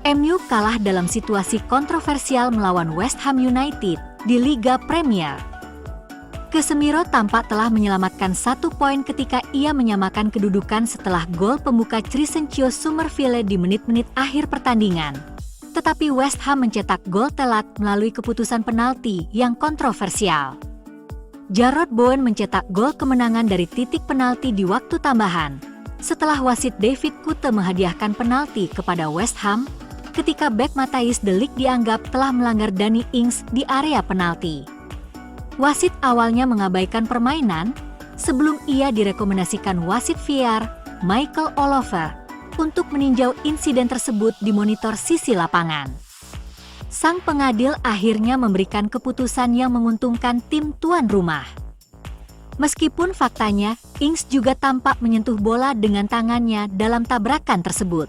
MU kalah dalam situasi kontroversial melawan West Ham United di Liga Premier. Casemiro tampak telah menyelamatkan 1 poin ketika ia menyamakan kedudukan setelah gol pembuka Crescencio Summerville di menit-menit akhir pertandingan. Tetapi West Ham mencetak gol telat melalui keputusan penalti yang kontroversial. Jarrod Bowen mencetak gol kemenangan dari titik penalti di waktu tambahan, setelah wasit David Kute menghadiahkan penalti kepada West Ham, ketika bek Matthijs de Ligt dianggap telah melanggar Danny Ings di area penalti. Wasit awalnya mengabaikan permainan, sebelum ia direkomendasikan wasit VAR, Michael Oliver, untuk meninjau insiden tersebut di monitor sisi lapangan. Sang pengadil akhirnya memberikan keputusan yang menguntungkan tim tuan rumah. Meskipun faktanya, Ings juga tampak menyentuh bola dengan tangannya dalam tabrakan tersebut.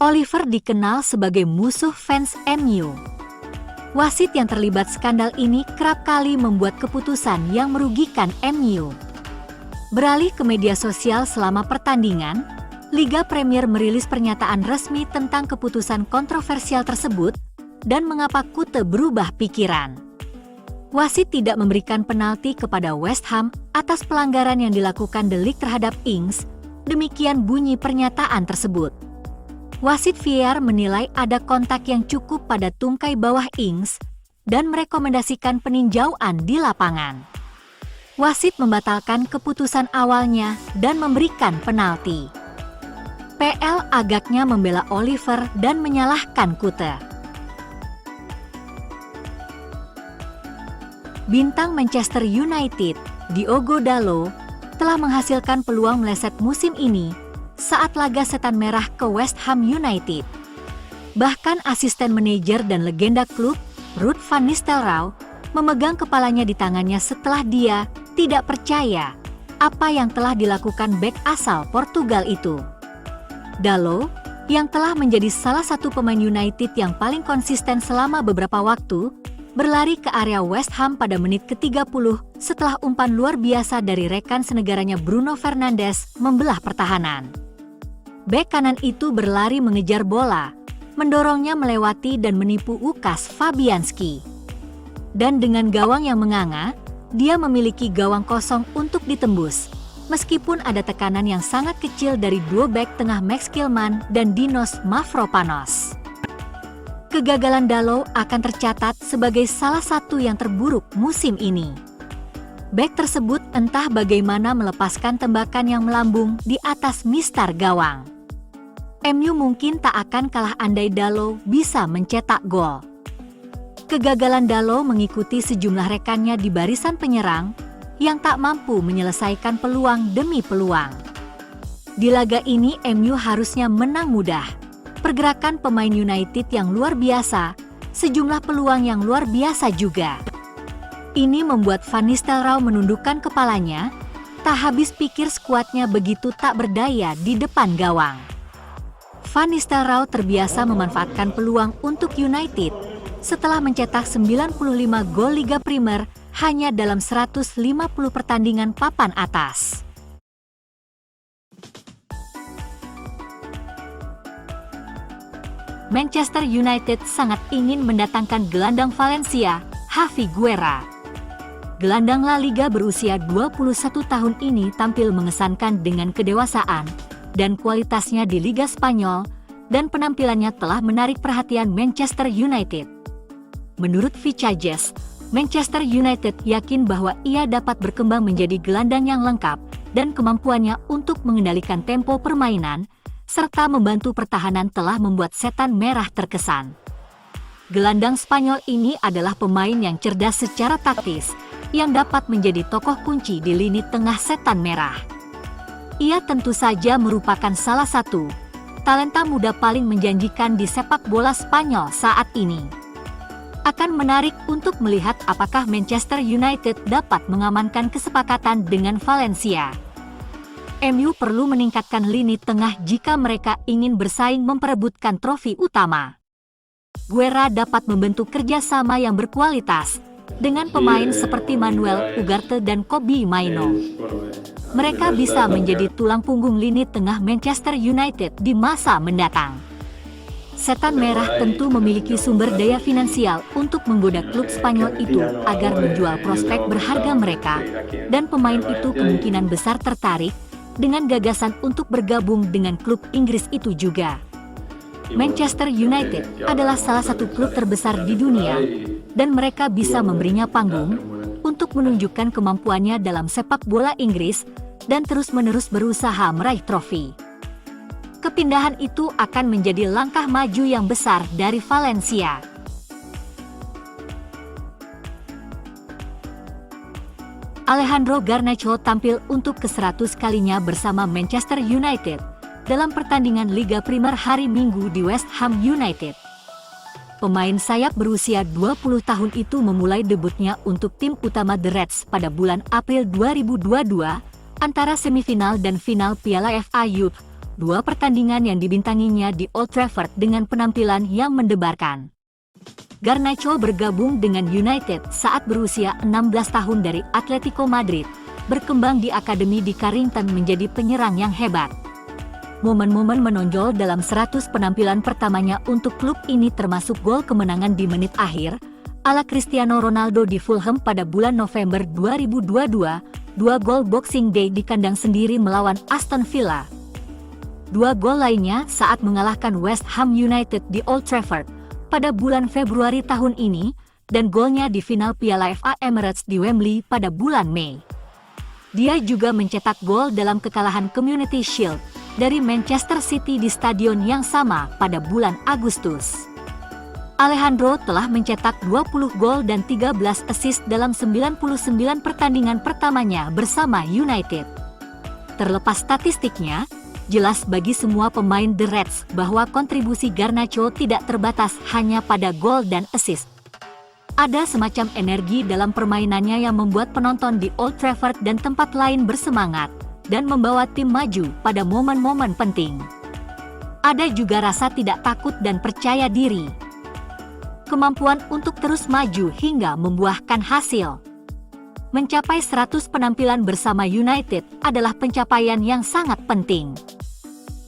Oliver dikenal sebagai musuh fans MU. Wasit yang terlibat skandal ini kerap kali membuat keputusan yang merugikan MU. Beralih ke media sosial selama pertandingan, Liga Premier merilis pernyataan resmi tentang keputusan kontroversial tersebut dan mengapa Kute berubah pikiran. Wasit tidak memberikan penalti kepada West Ham atas pelanggaran yang dilakukan de Ligt terhadap Ings, demikian bunyi pernyataan tersebut. Wasit VAR menilai ada kontak yang cukup pada tungkai bawah Ings dan merekomendasikan peninjauan di lapangan. Wasit membatalkan keputusan awalnya dan memberikan penalti. PL agaknya membela Oliver dan menyalahkan Kute. Bintang Manchester United, Diogo Dalot, telah menghasilkan peluang meleset musim ini saat laga setan merah ke West Ham United. Bahkan asisten manajer dan legenda klub, Ruud van Nistelrooy, memegang kepalanya di tangannya setelah dia tidak percaya apa yang telah dilakukan bek asal Portugal itu. Dalot, yang telah menjadi salah satu pemain United yang paling konsisten selama beberapa waktu, berlari ke area West Ham pada menit ke-30 setelah umpan luar biasa dari rekan senegaranya Bruno Fernandes membelah pertahanan. Bek kanan itu berlari mengejar bola, mendorongnya melewati dan menipu Łukasz Fabianski. Dan dengan gawang yang menganga, dia memiliki gawang kosong untuk ditembus, meskipun ada tekanan yang sangat kecil dari dua bek tengah Max Kilman dan Dinos Mavropanos. Kegagalan Dalot akan tercatat sebagai salah satu yang terburuk musim ini. Bek tersebut entah bagaimana melepaskan tembakan yang melambung di atas mistar gawang. MU mungkin tak akan kalah andai Dalot bisa mencetak gol. Kegagalan Dalot mengikuti sejumlah rekannya di barisan penyerang yang tak mampu menyelesaikan peluang demi peluang. Di laga ini MU harusnya menang mudah. Pergerakan pemain United yang luar biasa, sejumlah peluang yang luar biasa juga. Ini membuat Van Nistelrooy menundukkan kepalanya, tak habis pikir skuadnya begitu tak berdaya di depan gawang. Van Nistelrooy terbiasa memanfaatkan peluang untuk United setelah mencetak 95 gol Liga Premier hanya dalam 150 pertandingan papan atas. Manchester United sangat ingin mendatangkan gelandang Valencia, Javi Guerra. Gelandang La Liga berusia 21 tahun ini tampil mengesankan dengan kedewasaan dan kualitasnya di Liga Spanyol, dan penampilannya telah menarik perhatian Manchester United. Menurut Vicages, Manchester United yakin bahwa ia dapat berkembang menjadi gelandang yang lengkap dan kemampuannya untuk mengendalikan tempo permainan, serta membantu pertahanan telah membuat setan merah terkesan. Gelandang Spanyol ini adalah pemain yang cerdas secara taktis, yang dapat menjadi tokoh kunci di lini tengah setan merah. Ia tentu saja merupakan salah satu talenta muda paling menjanjikan di sepak bola Spanyol saat ini. Akan menarik untuk melihat apakah Manchester United dapat mengamankan kesepakatan dengan Valencia. MU perlu meningkatkan lini tengah jika mereka ingin bersaing memperebutkan trofi utama. Guerra dapat membentuk kerjasama yang berkualitas dengan pemain seperti Manuel Ugarte dan Kobbie Mainoo. Mereka bisa menjadi tulang punggung lini tengah Manchester United di masa mendatang. Setan Merah tentu memiliki sumber daya finansial untuk menggoda klub Spanyol itu agar menjual prospek berharga mereka, dan pemain itu kemungkinan besar tertarik dengan gagasan untuk bergabung dengan klub Inggris itu juga. Manchester United adalah salah satu klub terbesar di dunia, dan mereka bisa memberinya panggung untuk menunjukkan kemampuannya dalam sepak bola Inggris dan terus-menerus berusaha meraih trofi. Kepindahan itu akan menjadi langkah maju yang besar dari Valencia. Alejandro Garnacho tampil untuk ke-100 kalinya bersama Manchester United dalam pertandingan Liga Primer hari Minggu di West Ham United. Pemain sayap berusia 20 tahun itu memulai debutnya untuk tim utama The Reds pada bulan April 2022 antara semifinal dan final Piala FA Youth, dua pertandingan yang dibintanginya di Old Trafford dengan penampilan yang mendebarkan. Garnacho bergabung dengan United saat berusia 16 tahun dari Atletico Madrid, berkembang di akademi di Carrington menjadi penyerang yang hebat. Momen-momen menonjol dalam 100 penampilan pertamanya untuk klub ini termasuk gol kemenangan di menit akhir, ala Cristiano Ronaldo di Fulham pada bulan November 2022, 2 gol Boxing Day di kandang sendiri melawan Aston Villa. 2 gol lainnya saat mengalahkan West Ham United di Old Trafford pada bulan Februari tahun ini, dan golnya di final Piala FA Emirates di Wembley pada bulan Mei. Dia juga mencetak gol dalam kekalahan Community Shield dari Manchester City di stadion yang sama pada bulan Agustus. Alejandro telah mencetak 20 gol dan 13 assist dalam 99 pertandingan pertamanya bersama United. Terlepas statistiknya, jelas bagi semua pemain The Reds bahwa kontribusi Garnacho tidak terbatas hanya pada gol dan assist. Ada semacam energi dalam permainannya yang membuat penonton di Old Trafford dan tempat lain bersemangat dan membawa tim maju pada momen-momen penting. Ada juga rasa tidak takut dan percaya diri. Kemampuan untuk terus maju hingga membuahkan hasil. Mencapai 100 penampilan bersama United adalah pencapaian yang sangat penting.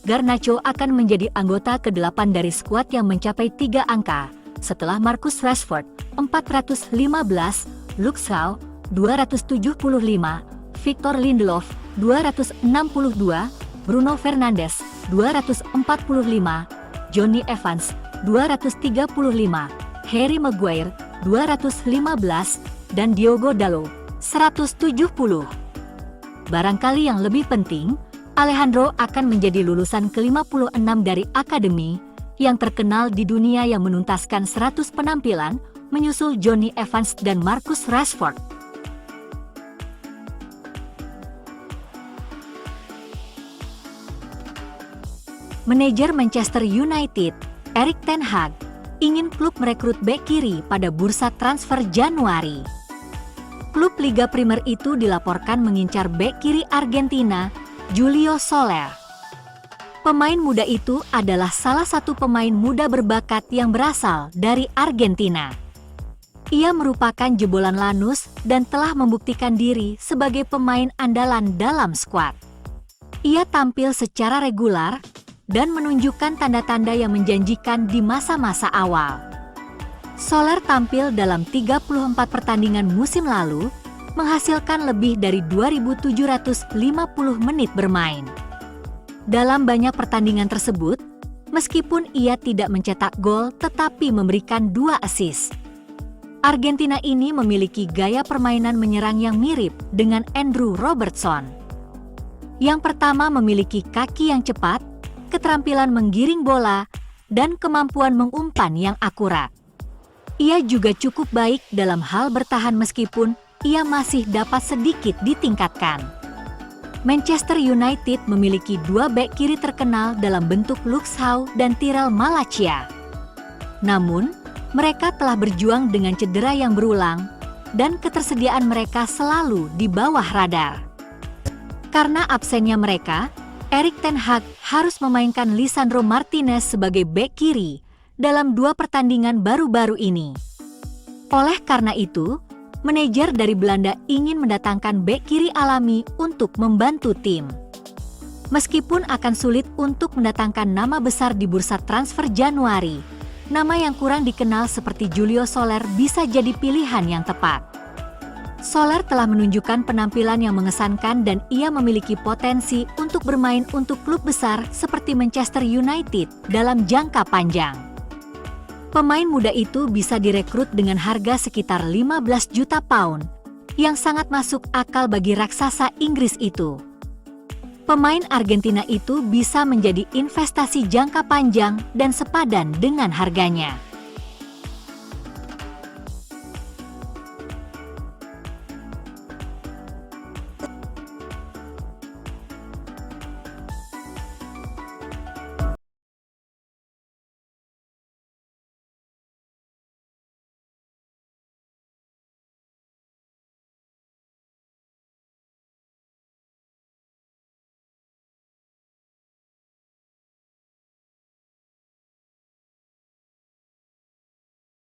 Garnacho akan menjadi anggota ke-8 dari skuad yang mencapai 3 angka, setelah Marcus Rashford, 415, Luke Shaw, 275, Victor Lindelof, 262, Bruno Fernandes, 245, Jonny Evans, 235, Harry Maguire, 215, dan Diogo Dalot, 170. Barangkali yang lebih penting, Alejandro akan menjadi lulusan ke-56 dari akademi yang terkenal di dunia yang menuntaskan 100 penampilan, menyusul Jonny Evans dan Marcus Rashford. Manajer Manchester United, Erik ten Hag, ingin klub merekrut bek kiri pada bursa transfer Januari. Klub Liga Primer itu dilaporkan mengincar bek kiri Argentina, Julio Soler. Pemain muda itu adalah salah satu pemain muda berbakat yang berasal dari Argentina. Ia merupakan jebolan Lanús dan telah membuktikan diri sebagai pemain andalan dalam skuad. Ia tampil secara regular dan menunjukkan tanda-tanda yang menjanjikan di masa-masa awal. Soler tampil dalam 34 pertandingan musim lalu, menghasilkan lebih dari 2.750 menit bermain. Dalam banyak pertandingan tersebut, meskipun ia tidak mencetak gol tetapi memberikan 2 assist. Argentina ini memiliki gaya permainan menyerang yang mirip dengan Andrew Robertson. Yang pertama memiliki kaki yang cepat, keterampilan menggiring bola, dan kemampuan mengumpan yang akurat. Ia juga cukup baik dalam hal bertahan meskipun ia masih dapat sedikit ditingkatkan. Manchester United memiliki 2 bek kiri terkenal dalam bentuk Luke Shaw dan Tyrell Malacia. Namun, mereka telah berjuang dengan cedera yang berulang, dan ketersediaan mereka selalu di bawah radar. Karena absennya mereka, Erik ten Hag harus memainkan Lisandro Martinez sebagai bek kiri dalam 2 pertandingan baru-baru ini. Oleh karena itu, manajer dari Belanda ingin mendatangkan bek kiri alami untuk membantu tim. Meskipun akan sulit untuk mendatangkan nama besar di bursa transfer Januari, nama yang kurang dikenal seperti Julio Soler bisa jadi pilihan yang tepat. Soler telah menunjukkan penampilan yang mengesankan dan ia memiliki potensi untuk bermain untuk klub besar seperti Manchester United dalam jangka panjang. Pemain muda itu bisa direkrut dengan harga sekitar 15 juta pound, yang sangat masuk akal bagi raksasa Inggris itu. Pemain Argentina itu bisa menjadi investasi jangka panjang dan sepadan dengan harganya.